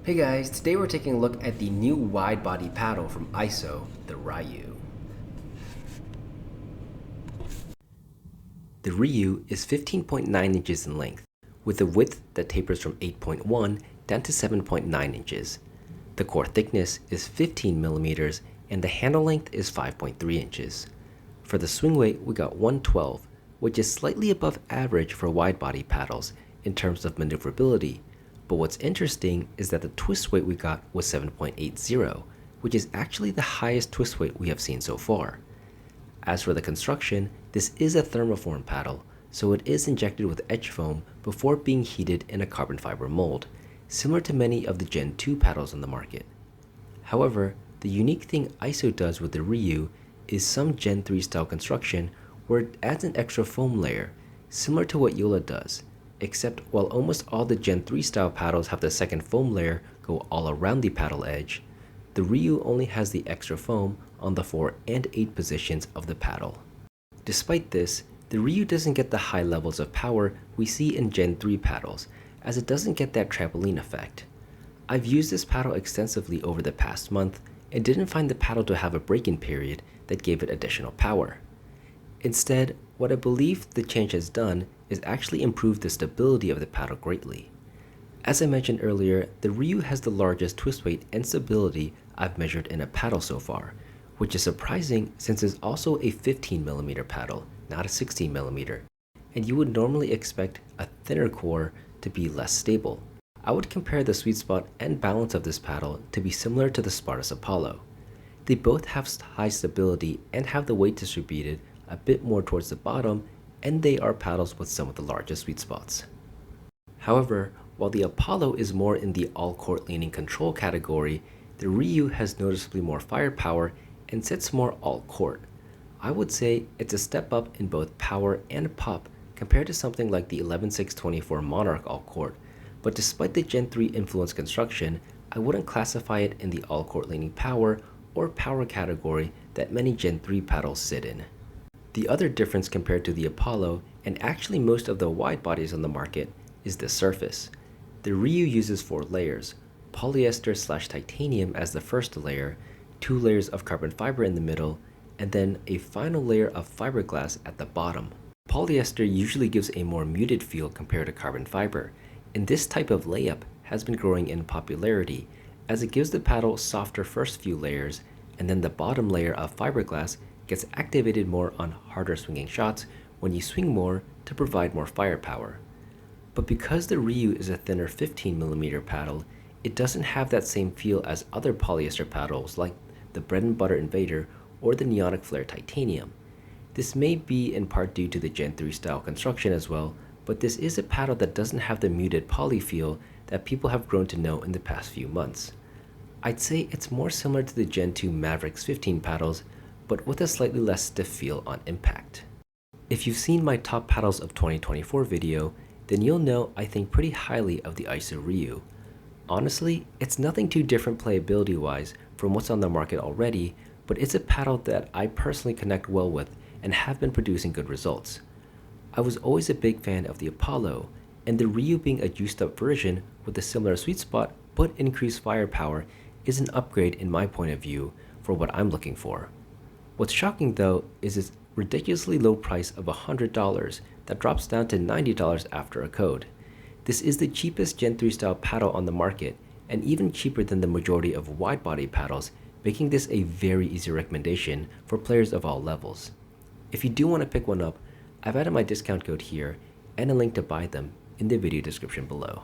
Hey guys, today we're taking a look at the new wide body paddle from Aiso, the Ryu. The Ryu is 15.9 inches in length, with a width that tapers from 8.1 down to 7.9 inches. The core thickness is 15 millimeters and the handle length is 5.3 inches. For the swing weight, we got 112, which is slightly above average for wide body paddles in terms of maneuverability. But what's interesting is that the twist weight we got was 7.80, which is actually the highest twist weight we have seen so far. As for the construction, this is a thermoform paddle, so it is injected with edge foam before being heated in a carbon fiber mold, similar to many of the Gen 2 paddles on the market. However, the unique thing Aiso does with the Ryu is some Gen 3 style construction where it adds an extra foam layer, similar to what Yola does, except while almost all the Gen 3 style paddles have the second foam layer go all around the paddle edge, the Ryu only has the extra foam on the 4 and 8 positions of the paddle. Despite this, the Ryu doesn't get the high levels of power we see in Gen 3 paddles, as it doesn't get that trampoline effect. I've used this paddle extensively over the past month and didn't find the paddle to have a break-in period that gave it additional power. Instead, what I believe the change has done is actually improve the stability of the paddle greatly. As I mentioned earlier, the Ryu has the largest twist weight and stability I've measured in a paddle so far, which is surprising since it's also a 15mm paddle, not a 16mm, and you would normally expect a thinner core to be less stable. I would compare the sweet spot and balance of this paddle to be similar to the Spartus Apollo. They both have high stability and have the weight distributed a bit more towards the bottom, and they are paddles with some of the largest sweet spots. However, while the Apollo is more in the all-court leaning control category, the Ryu has noticeably more firepower and sits more all-court. I would say it's a step up in both power and pop compared to something like the 11.624 Monarch all-court, but despite the Gen 3 influence construction, I wouldn't classify it in the all-court leaning power or power category that many Gen 3 paddles sit in. The other difference compared to the Apollo, and actually most of the wide bodies on the market, is the surface. The Ryu uses 4 layers, polyester/titanium as the first layer, 2 layers of carbon fiber in the middle, and then a final layer of fiberglass at the bottom. Polyester usually gives a more muted feel compared to carbon fiber, and this type of layup has been growing in popularity as it gives the paddle softer first few layers, and then the bottom layer of fiberglass gets activated more on harder swinging shots when you swing more to provide more firepower. But because the Ryu is a thinner 15mm paddle, it doesn't have that same feel as other polyester paddles like the Bread and Butter Invader or the Neonic Flare Titanium. This may be in part due to the Gen 3 style construction as well, but this is a paddle that doesn't have the muted poly feel that people have grown to know in the past few months. I'd say it's more similar to the Gen 2 Mavericks 15 paddles, but with a slightly less stiff feel on impact. If you've seen my top paddles of 2024 video, then you'll know I think pretty highly of the Aiso Ryu. Honestly, it's nothing too different playability wise from what's on the market already, but it's a paddle that I personally connect well with and have been producing good results. I was always a big fan of the Apollo, and the Ryu being a juiced up version with a similar sweet spot but increased firepower is an upgrade in my point of view for what I'm looking for. What's shocking though is its ridiculously low price of $100 that drops down to $90 after a code. This is the cheapest Gen 3 style paddle on the market and even cheaper than the majority of wide body paddles, making this a very easy recommendation for players of all levels. If you do want to pick one up, I've added my discount code here and a link to buy them in the video description below.